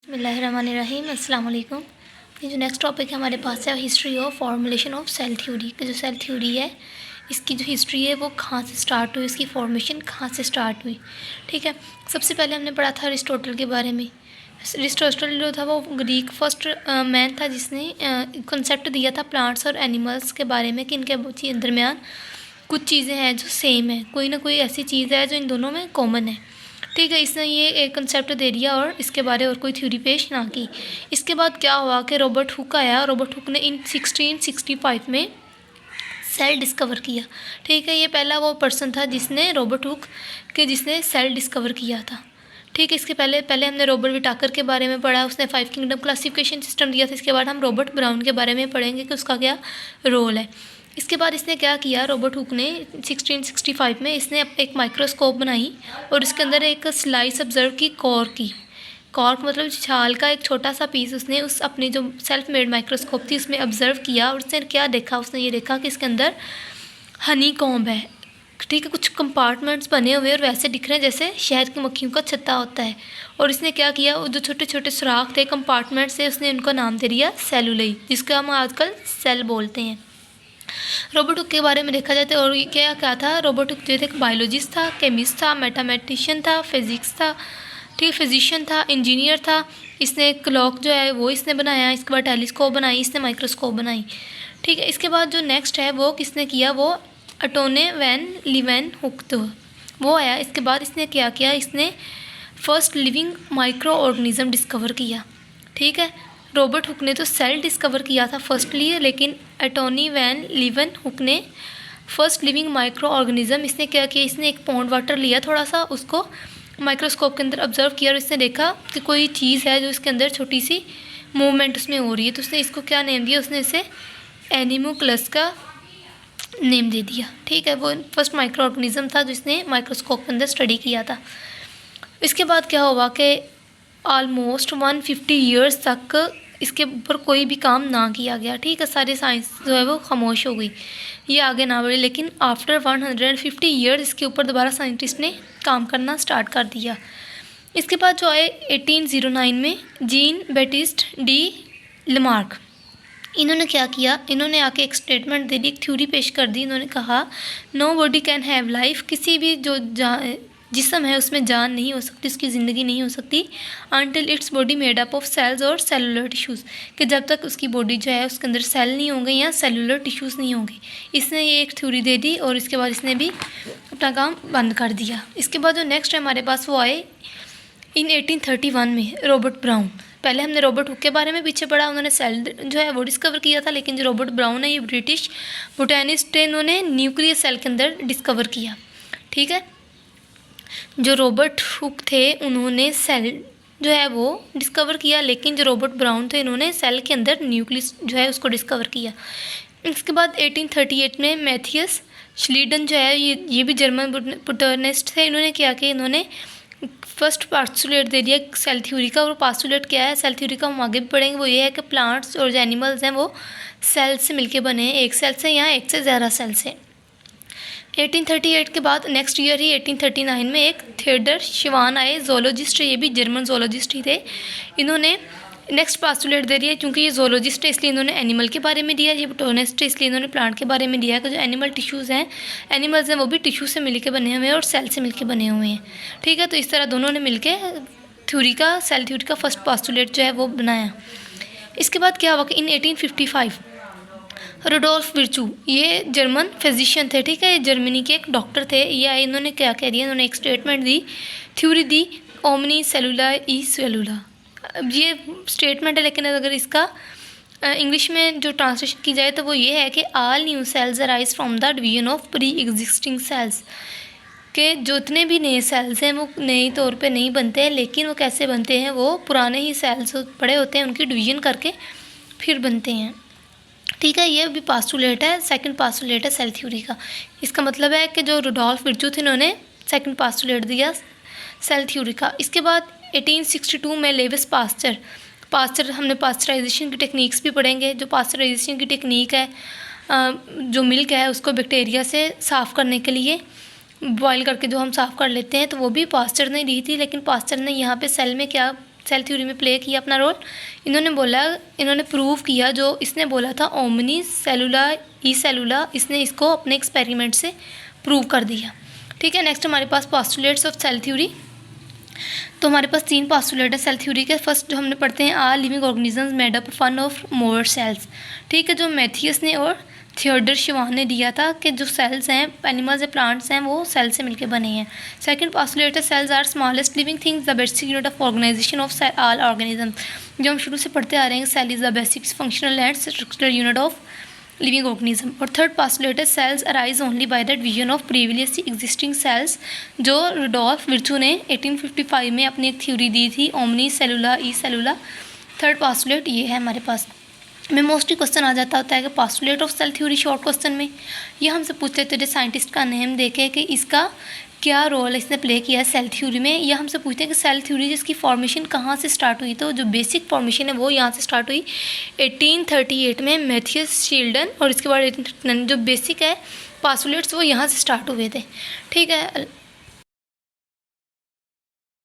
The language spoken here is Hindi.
बिस्मिल्लाहिर्रहमानिर्रहीम। अस्सलाम वालेकुम। ये जो नेक्स्ट टॉपिक है हमारे पास है history of formulation of cell theory. कि जो सेल थ्योरी है इसकी जो हिस्ट्री है वो कहाँ से स्टार्ट हुई, इसकी फॉर्मेशन कहाँ से स्टार्ट हुई। ठीक है, सबसे पहले हमने पढ़ा था अरिस्टोटल के बारे में। अरिस्टोटल जो था वो ग्रीक फर्स्ट मैन था जिसने कंसेप्ट दिया था प्लांट्स और एनिमल्स के बारे में कि इनके दरमियान कुछ चीज़ें हैं जो सेम है, कोई ना कोई ऐसी चीज़ है जो इन दोनों में कॉमन है। ठीक है, इसने ये एक कंसेप्ट दे दिया और इसके बारे और कोई थ्योरी पेश ना की। इसके बाद क्या हुआ कि रॉबर्ट हुक आया। रॉबर्ट हुक ने इन 1665 में सेल डिस्कवर किया। ठीक है, ये पहला वो पर्सन था जिसने रॉबर्ट हुक के जिसने सेल डिस्कवर किया था। ठीक है, इसके पहले हमने रॉबर्ट विटाकर के बारे में पढ़ा, उसने 5 किंगडम क्लासिफिकेशन सिस्टम दिया था। इसके बाद हम रॉबर्ट ब्राउन के बारे में पढ़ेंगे कि उसका क्या रोल है। इसके बाद इसने क्या किया, रॉबर्ट हुक ने 1665 में इसने एक माइक्रोस्कोप बनाई और इसके अंदर एक स्लाइस ऑब्जर्व की कॉर्क मतलब छाल का एक छोटा सा पीस उसने उस अपनी जो सेल्फ मेड माइक्रोस्कोप थी उसमें ऑब्जर्व किया। और उसने क्या देखा, उसने ये देखा कि इसके अंदर हनी कॉम्ब है। ठीक है, कुछ कंपार्टमेंट्स बने हुए और वैसे दिख रहे हैं जैसे शहद की मक्खियों का छत्ता होता है। और इसने क्या किया, वो जो छोटे छोटे सुराख थे कंपार्टमेंट्स से उसने उनको नाम दे दिया सेलुलई, जिसको हम आजकल सेल बोलते हैं। रॉबर्ट हुक के बारे में देखा जाए तो और ये क्या क्या था, रॉबर्ट हुक जो थे एक बायोलॉजिस्ट था, केमिस्ट था, मैथमेटिशियन था, फिजिक्स था, ठीक, फिजिशियन था, इंजीनियर था। इसने क्लॉक जो है वो इसने बनाया। इसके बाद टेलीस्कोप बनाई, इसने माइक्रोस्कोप बनाई। ठीक है, इसके बाद जो नेक्स्ट है वो किसने किया, वो अटोने वैन लीवेनहुक वो आया। इसके बाद इसने क्या किया, इसने first living micro organism discover किया। ठीक है, रॉबर्ट हुक ने तो सेल डिस्कवर किया था फर्स्टली, लेकिन एटोनी वैन लीवेनहुक ने फर्स्ट लिविंग माइक्रो ऑर्गेनिज्म इसने क्या किया, इसने एक पॉन्ड वाटर लिया थोड़ा सा, उसको माइक्रोस्कोप के अंदर ऑब्जर्व किया और इसने देखा कि कोई चीज़ है जो इसके अंदर छोटी सी मूवमेंट उसमें हो रही है। तो उसने इसको क्या नेम दिया, उसने इसे एनिमोक्लस का नेम दे दिया। ठीक है, वो फर्स्ट माइक्रो ऑर्गेनिज्म था जिसने माइक्रोस्कोप के अंदर स्टडी किया था। इसके बाद क्या हुआ कि ऑलमोस्ट 150 ईयर्स तक इसके ऊपर कोई भी काम ना किया गया। ठीक है, सारी साइंस जो है वो खामोश हो गई, ये आगे ना बढ़ी। लेकिन आफ्टर 150 ईयर्स इसके ऊपर दोबारा साइंटिस्ट ने काम करना स्टार्ट कर दिया। इसके बाद जो आए 1809 में जीन बैटिस्ट डी लमार्क, इन्होंने क्या किया, इन्होंने आके एक स्टेटमेंट दे दी, एक थ्योरी पेश कर दी। इन्होंने कहा no body can have life, किसी भी जो जिस्म है उसमें जान नहीं हो सकती, उसकी ज़िंदगी नहीं हो सकती until its body made up of cells और सेलुलर टिश्यूज़, कि जब तक उसकी बॉडी जो है उसके अंदर सेल नहीं होंगे या सेलुलर टिश्यूज़ नहीं होंगे। इसने ये एक थ्योरी दे दी और इसके बाद इसने भी अपना काम बंद कर दिया। इसके बाद जो नेक्स्ट है हमारे पास वो आए इन 1831 में रॉबर्ट ब्राउन। पहले हमने रॉबर्ट हुक के बारे में पीछे पढ़ा, उन्होंने सेल जो है वो डिस्कवर किया था। लेकिन जो रॉबर्ट ब्राउन है ये ब्रिटिश बोटैनिस्ट है, इन्होंने न्यूक्लियर सेल के अंदर डिस्कवर किया। ठीक है, जो रॉबर्ट हुक थे उन्होंने सेल जो है वो डिस्कवर किया, लेकिन जो रॉबर्ट ब्राउन थे इन्होंने सेल के अंदर न्यूक्लियस जो है उसको डिस्कवर किया। इसके बाद 1838 में मैथियस श्लीडन जो है ये भी जर्मन बोटैनिस्ट थे। इन्होंने क्या किया, इन्होंने फर्स्ट पास्टुलेट दे दिया सेल थ्योरी का। और पास्टुलेट क्या है सेल थ्योरी का, हम आगे भी पढ़ेंगे। वो ये है कि प्लांट्स और जो एनिमल्स हैं वो सेल से मिलके बने हैं, एक सेल से या एक से ज़्यादा सेल से। 1838 के बाद नेक्स्ट ईयर ही 1839 में एक थियोडर शिवान आए, जोलॉजिस्ट, ये भी जर्मन जोलॉजिस्ट ही थे। इन्होंने नेक्स्ट पास्टुलेट दे दिया, क्योंकि ये जोलॉजिस्ट है इसलिए इन्होंने एनिमल के बारे में दिया, ये बोटैनिस्ट है इसलिए इन्होंने प्लांट के बारे में दिया कि जो एनिमल टिश्यूज़ हैं, एनिमल्स हैं वो भी टिश्यू से मिलके बने हुए हैं और सेल से मिलके बने हुए हैं। ठीक है, तो इस तरह दोनों ने मिलके थ्योरी का सेल थ्योरी का फर्स्ट पास्टुलेट जो है वो बनाया। इसके बाद क्या हुआ कि इन 1855 रुडोल्फ विर्चू, ये जर्मन फिजिशियन थे। ठीक है, ये जर्मनी के एक डॉक्टर थे। ये आए, इन्होंने क्या कह दिया, इन्होंने एक स्टेटमेंट दी, थ्योरी दी ओमनी सेलुला ई सेलुला। अब ये स्टेटमेंट है, लेकिन अगर इसका इंग्लिश में जो ट्रांसलेशन की जाए तो वो ये है कि all new sales arise from the division of pre existing cells, के जितने भी नए सेल्स हैं वो नए तौर पे नहीं बनते हैं, लेकिन वो कैसे बनते हैं, वो पुराने ही सेल्स पड़े होते हैं उनकी डिवीजन करके फिर बनते हैं। ठीक है, ये भी पास्टुलेट है, सेकंड पास्टुलेट है सेल थ्योरी का। इसका मतलब है कि जो रुडोल्फ विर्चू थे इन्होंने सेकंड पास्टुलेट दिया सेल थ्योरी का। इसके बाद 1862 में लेविस पास्चर हमने पास्चराइजेशन की टेक्निक्स भी पढ़ेंगे। जो पास्चराइजेशन की टेक्निक है, जो मिल्क है उसको बैक्टीरिया से साफ़ करने के लिए बॉईल करके जो हम साफ़ कर लेते हैं, तो वो भी पास्चर ने दी थी। लेकिन पास्चर ने यहाँ पे सेल में क्या सेल थ्योरी में प्ले किया अपना रोल। इन्होंने प्रूव किया जो इसने बोला था ओमनी सेलुला ई सेलुला, इसने इसको अपने एक्सपेरिमेंट से प्रूव कर दिया। ठीक है, नेक्स्ट हमारे पास पोस्टुलेट्स ऑफ सेल थ्योरी। तो हमारे पास 3 पोस्टुलेट है सेल थ्योरी के। फर्स्ट जो हमने पढ़ते हैं are living organisms made up one of more cells. ठीक है, जो मैथियस ने और थियोडर शिवान ने दिया था कि जो सेल्स हैं, एनिमल्स या प्लांट्स हैं, वो सेल से मिलकर बने हैं। सेकंड पोस्टुलेट है cells are smallest living things the basic unit of organization of all organism. जो हम शुरू से पढ़ते आ रहे हैं, cell is the basic functional and structural unit of living organism. और थर्ड पोस्टुलेट है cells arise only by that vision of previously existing cells, जो रुडोल्फ विर्चू ने 1855 में अपनी एक थ्योरी दी थी, omnis cellula e cellula. Third postulate ये है हमारे पास। में मोस्टली क्वेश्चन आ जाता होता है कि postulate of cell theory short question में ये हमसे पूछते थे साइंटिस्ट का नेम देके कि इसका क्या रोल इसने प्ले किया है सेल थ्योरी में, या हमसे पूछते हैं कि सेल थ्योरी जिसकी फॉर्मेशन कहाँ से स्टार्ट हुई। तो जो बेसिक फॉर्मेशन है वो यहाँ से स्टार्ट हुई 1838 में मैथियस शील्डन, और इसके बाद 1839 जो बेसिक है पोस्टुलेट्स वो यहाँ से स्टार्ट हुए थे। ठीक है,